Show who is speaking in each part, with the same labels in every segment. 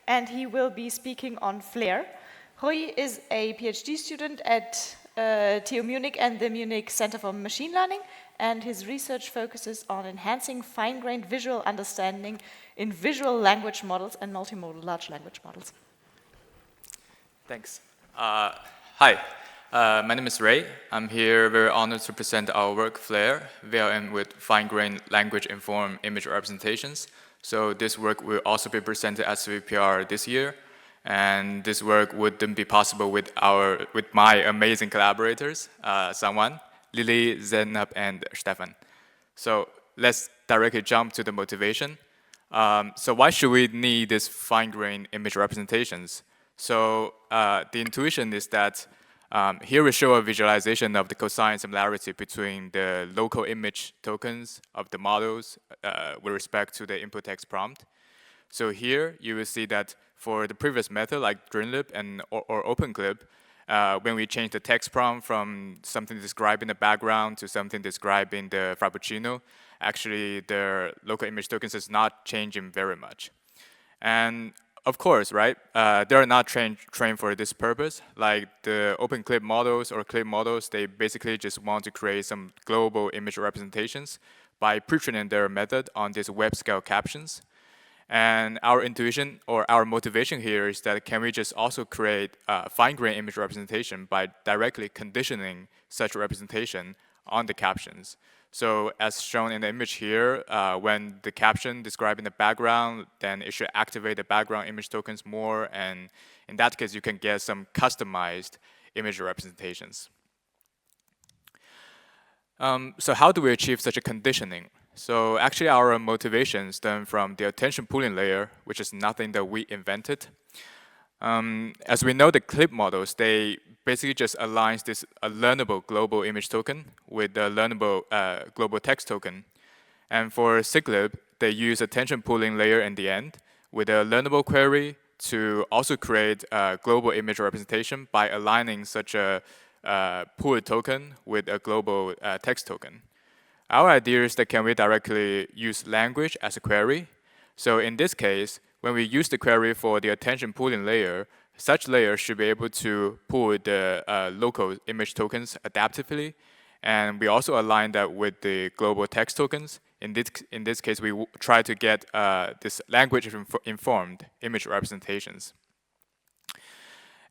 Speaker 1: and he will be speaking on FLAIR. Rui is a PhD student at TUM Munich and the Munich Center for Machine Learning, and his research focuses on enhancing fine-grained visual understanding in visual language models and multimodal large language models.
Speaker 2: Thanks. Hi, my name is Ray. I'm here very honored to present our work, FLAIR, VLM with fine-grained language-informed image representations. So this work will also be presented at CVPR this year. And this work wouldn't be possible with my amazing collaborators, Sangwan, Lily, Zainab, and Stefan. So let's directly jump to the motivation. So why should we need these fine-grained image representations? So the intuition is that here we show a visualization of the cosine similarity between the local image tokens of the models with respect to the input text prompt. So here you will see that for the previous method like DreamLib or OpenClip, when we change the text prompt from something describing the background to something describing the Frappuccino, actually the local image tokens is not changing very much. And of course, right, they are not trained for this purpose. Like the OpenClip models or Clip models, they basically just want to create some global image representations by pre-training their method on these web-scale captions. And our intuition or our motivation here is that can we just also create fine-grained image representation by directly conditioning such representation on the captions. So as shown in the image here, when the caption describing the background, then it should activate the background image tokens more, and in that case, you can get some customized image representations. So how do we achieve such a conditioning? So actually our motivation stems from the attention pooling layer, which is nothing that we invented. As we know, the clip models, they basically just aligns this learnable global image token with the learnable global text token. And for SIGLib, they use attention pooling layer in the end with a learnable query to also create a global image representation by aligning such a pooled token with a global text token. Our idea is that can we directly use language as a query? So in this case, when we use the query for the attention pooling layer, such layer should be able to pool the local image tokens adaptively. And we also align that with the global text tokens. In this case, we try to get this language-informed image representations.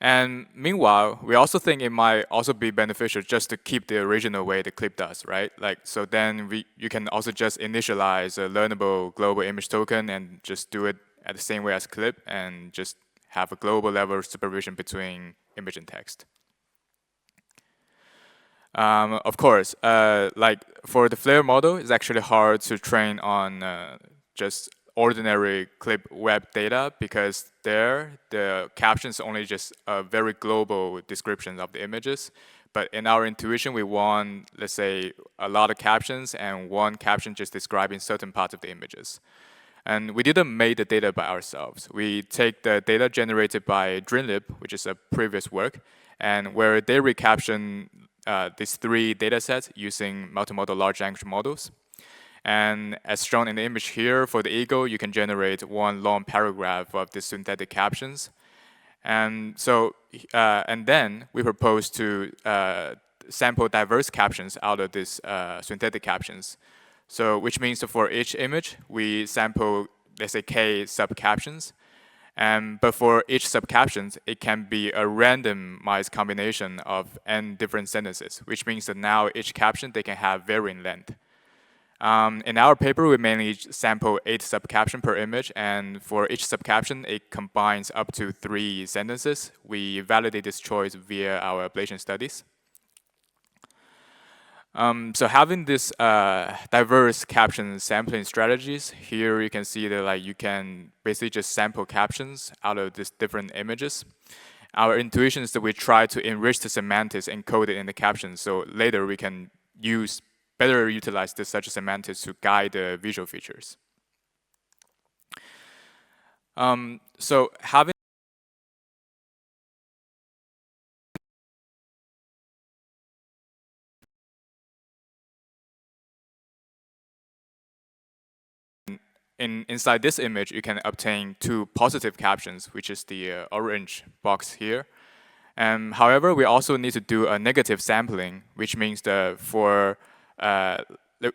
Speaker 2: And meanwhile, we also think it might also be beneficial just to keep the original way the clip does, right? Like, so then you can also just initialize a learnable global image token and just do it at the same way as clip and just have a global level of supervision between image and text. Of course, like for the FLAIR model, it's actually hard to train on just ordinary clip web data because there the captions only just a very global description of the images. But in our intuition, we want, let's say, a lot of captions and one caption just describing certain parts of the images. And we didn't make the data by ourselves. We take the data generated by DreamLib, which is a previous work, and where they recaption these 3 data sets using multimodal large language models. And as shown in the image here, for the eagle, you can generate one long paragraph of the synthetic captions. And so, and then we propose to sample diverse captions out of these synthetic captions. So, which means that for each image, we sample, let's say, K sub-captions. But for each sub-captions, it can be a randomized combination of n different sentences, which means that now each caption, they can have varying length. In our paper, we mainly sample 8 sub-captions per image, and for each sub-caption, it combines up to 3 sentences. We validate this choice via our ablation studies. So having this diverse caption sampling strategies, here you can see that like you can basically just sample captions out of these different images. Our intuition is that we try to enrich the semantics encoded in the captions, so later we can better utilize such semantics to guide the visual features. So having inside this image, you can obtain two positive captions, which is the orange box here. However, we also need to do a negative sampling, which means that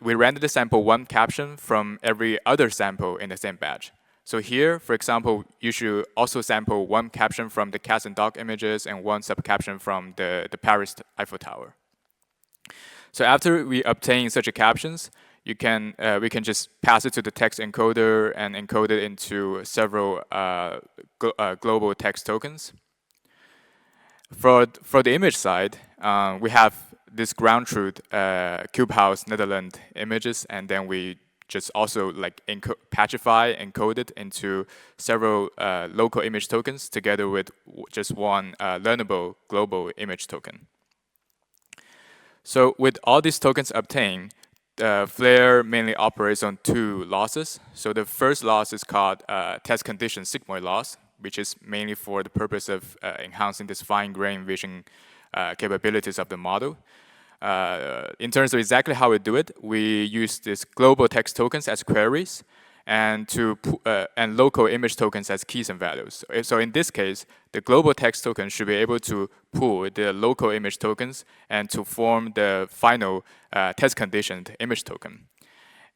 Speaker 2: we render the sample one caption from every other sample in the same batch. So here, for example, you should also sample one caption from the cats and dog images and one subcaption from the Paris Eiffel Tower. So after we obtain such a captions, we can just pass it to the text encoder and encode it into several global text tokens. For the image side, we have this ground truth Cube House Netherlands images, and then we just also like patchify, encode it into several local image tokens together with just one learnable global image token. So with all these tokens obtained, FLAIR mainly operates on two losses. So the first loss is called test condition sigmoid loss, which is mainly for the purpose of enhancing this fine-grained vision capabilities of the model. In terms of exactly how we do it, we use these global text tokens as queries and local image tokens as keys and values. So in this case, the global text token should be able to pull the local image tokens and to form the final test conditioned image token.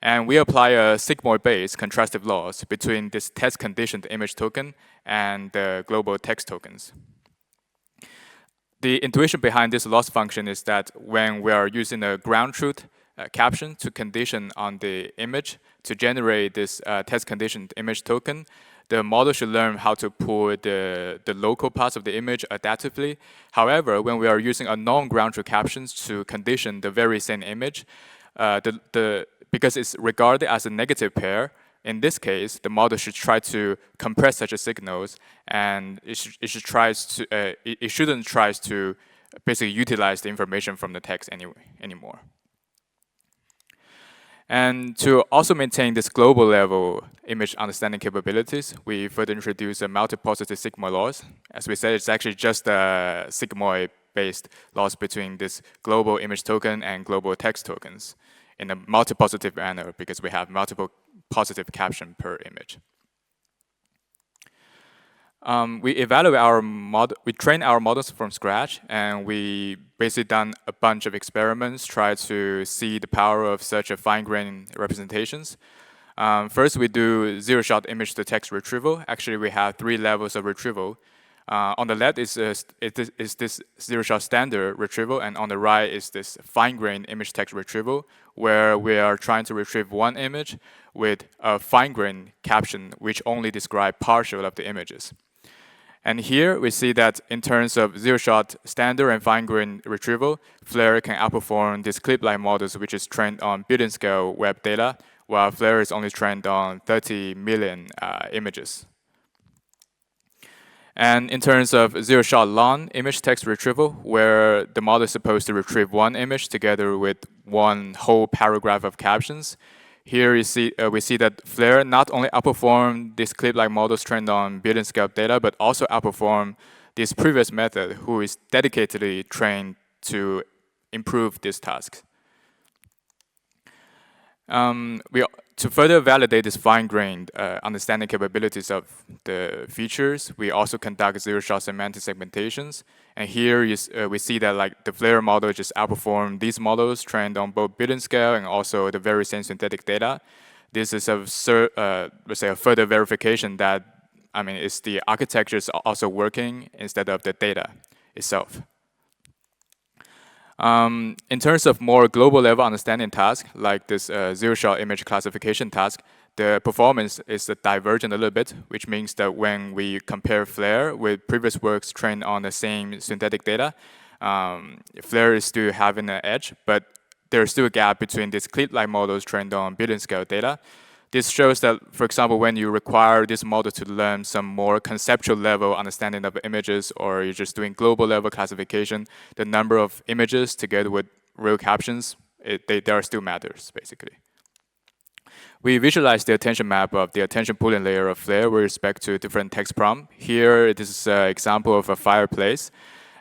Speaker 2: And we apply a sigmoid-based contrastive loss between this test conditioned image token and the global text tokens. The intuition behind this loss function is that when we are using a ground truth caption to condition on the image to generate this test conditioned image token, the model should learn how to pull the local parts of the image adaptively. However, when we are using a non-ground truth captions to condition the very same image, because it's regarded as a negative pair, in this case, the model should try to compress such a signals, and it shouldn't try to basically utilize the information from the text anymore. And to also maintain this global level image understanding capabilities, we further introduce a multi-positive sigmoid loss. As we said, it's actually just a sigmoid-based loss between this global image token and global text tokens in a multi-positive manner because we have multiple positive caption per image. We evaluate our model. We train our models from scratch, and we basically done a bunch of experiments, try to see the power of such a fine-grained representations. First, we do zero-shot image-to-text retrieval. Actually, we have 3 levels of retrieval. On the left is this zero-shot standard retrieval, and on the right is this fine-grained image-text retrieval, where we are trying to retrieve one image with a fine-grained caption, which only describe partial of the images. And here we see that in terms of zero-shot standard and fine-grained retrieval, FLAIR can outperform these clip-like models, which is trained on billion-scale web data, while FLAIR is only trained on 30 million images. And in terms of zero-shot long image text retrieval, where the model is supposed to retrieve one image together with one whole paragraph of captions, here we see that FLAIR not only outperformed these clip-like models trained on billion-scale data, but also outperformed this previous method, who is dedicatedly trained to improve this task. To further validate this fine-grained understanding capabilities of the features, we also conduct zero-shot semantic segmentations. And here we see that like the FLAIR model just outperformed these models trained on both billion scale and also the very same synthetic data. This is let's say a further verification that it's the architecture is also working instead of the data itself. In terms of more global level understanding task, like this zero-shot image classification task, the performance is divergent a little bit, which means that when we compare FLAIR with previous works trained on the same synthetic data, FLAIR is still having an edge, but there's still a gap between these clip-like models trained on billion-scale data. This shows that, for example, when you require this model to learn some more conceptual level understanding of images, or you're just doing global level classification, the number of images together with real captions, there still matters, basically. We visualize the attention map of the attention pooling layer of FLAIR with respect to different text prompt. Here, this is an example of a fireplace.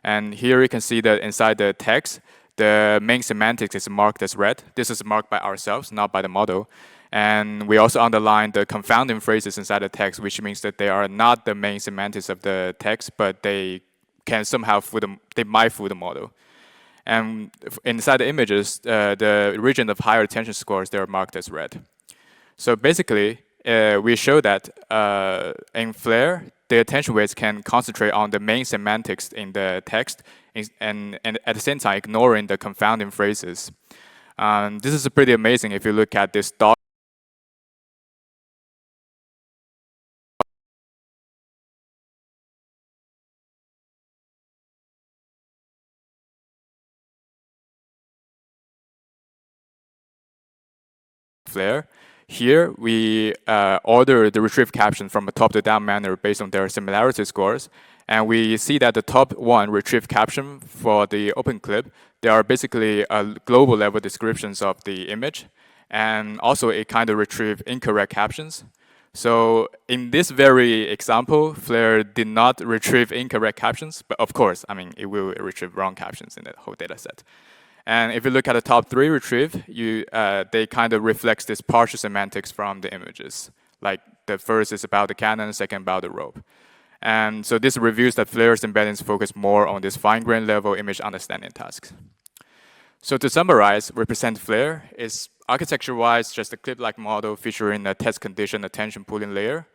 Speaker 2: And here you can see that inside the text, the main semantics is marked as red. This is marked by ourselves, not by the model. And we also underline the confounding phrases inside the text, which means that they are not the main semantics of the text, but they can somehow they might fool the model. And inside the images, the region of higher attention scores, they are marked as red. So basically, we show that in FLAIR, the attention weights can concentrate on the main semantics in the text and at the same time ignoring the confounding phrases. This is pretty amazing if you look at this dot FLAIR. Here, we order the retrieved captions from a top-to-down manner based on their similarity scores. And we see that the top one retrieved caption for the open clip, they are basically global level descriptions of the image. And also, it kind of retrieve incorrect captions. So in this very example, FLAIR did not retrieve incorrect captions. But of course, I mean, it will retrieve wrong captions in the whole data set. And if you look at the top three retrieved, they kind of reflects this partial semantics from the images. Like the first is about the cannon, second about the rope. And so this reveals that FLAIR's embeddings focus more on this fine-grained level image understanding tasks. So to summarize, represent FLAIR is architecture-wise just a clip-like model featuring a test condition attention pooling layer.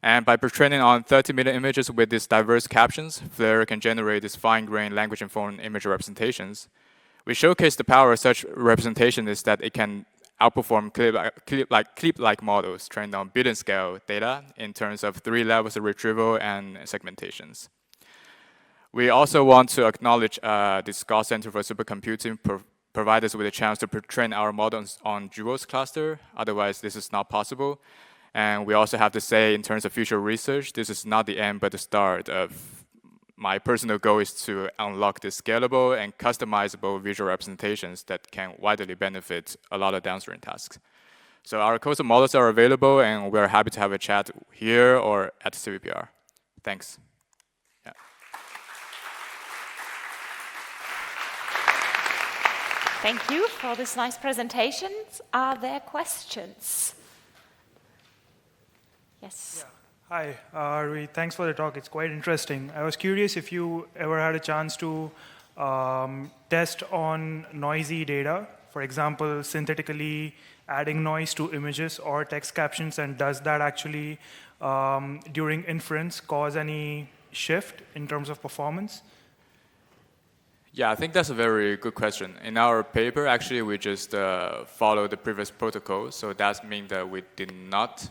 Speaker 2: And by training on 30-minute images with these diverse captions, FLAIR can generate these fine-grained language-informed image representations. We showcase the power of such representation is that it can outperform clip-like models trained on billion-scale data in terms of 3 levels of retrieval and segmentations. We also want to acknowledge the Scott Center for Supercomputing provide us with a chance to train our models on Jewels cluster. Otherwise, this is not possible. And we also have to say, in terms of future research, this is not the end, but the start of my personal goal is to unlock the scalable and customizable visual representations that can widely benefit a lot of downstream tasks. So our coastal models are available, and we're happy to have a chat here or at CVPR. Thanks. Yeah.
Speaker 1: Thank you for this nice presentation. Are there questions? Yes.
Speaker 3: Yeah. Hi, Rui. Thanks for the talk. It's quite interesting. I was curious if you ever had a chance to test on noisy data, for example, synthetically adding noise to images or text captions, and does that actually, during inference, cause any shift in terms of performance?
Speaker 2: Yeah, I think that's a very good question. In our paper, actually, we just followed the previous protocol. So that means that we did not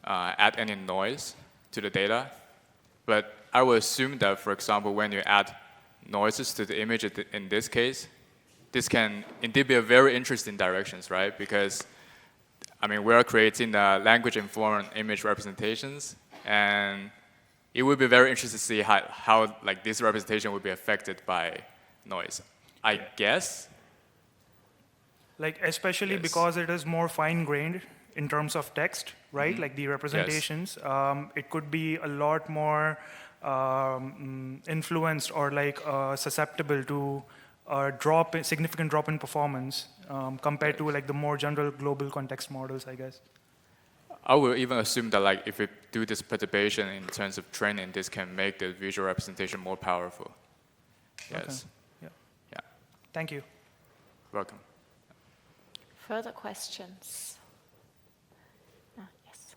Speaker 2: add any noise to the data. But I would assume that, for example, when you add noises to the image in this case, this can indeed be a very interesting directions, right? Because, I mean, we're creating language-informed image representations, and it would be very interesting to see how like, this representation would be affected by noise. I guess.
Speaker 3: Like, especially because it is more fine-grained in terms of text, right? Like the representations, it could be a lot more influenced or like susceptible to a significant drop in performance compared to like the more general global context models, I guess.
Speaker 2: I would even assume that like if we do this perturbation in terms of training, this can make the visual representation more powerful. Yes.
Speaker 3: Okay. Yeah.
Speaker 2: Yeah.
Speaker 3: Thank you.
Speaker 2: Welcome.
Speaker 1: Further questions? Yes.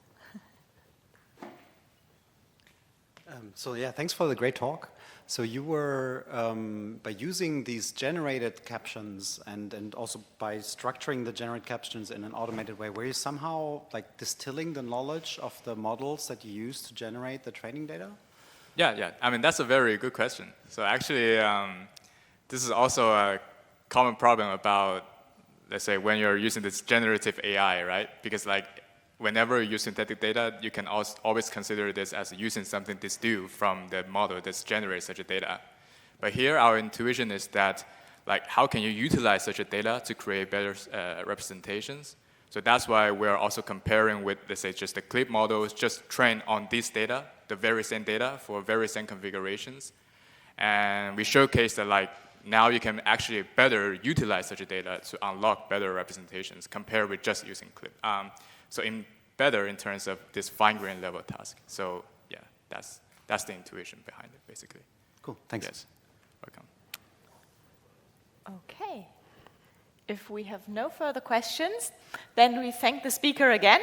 Speaker 4: So yeah, thanks for the great talk. So you were, by using these generated captions and also by structuring the generated captions in an automated way, were you somehow like distilling the knowledge of the models that you use to generate the training data?
Speaker 2: Yeah. I mean, that's a very good question. So actually, this is also a common problem about, let's say, when you're using this generative AI, right? Because like, whenever you use synthetic data, you can always consider this as using something distilled from the model that's generates such a data. But here, our intuition is that, like, how can you utilize such a data to create better representations? So that's why we're also comparing with, let's say, just the clip models, just trained on this data, the very same data for very same configurations. And we showcase that, like, now you can actually better utilize such a data to unlock better representations compared with just using clip. So better in terms of this fine-grained level task. So yeah, that's the intuition behind it, basically.
Speaker 4: Cool, thanks.
Speaker 2: Yes, welcome.
Speaker 1: Okay. If we have no further questions, then we thank the speaker again.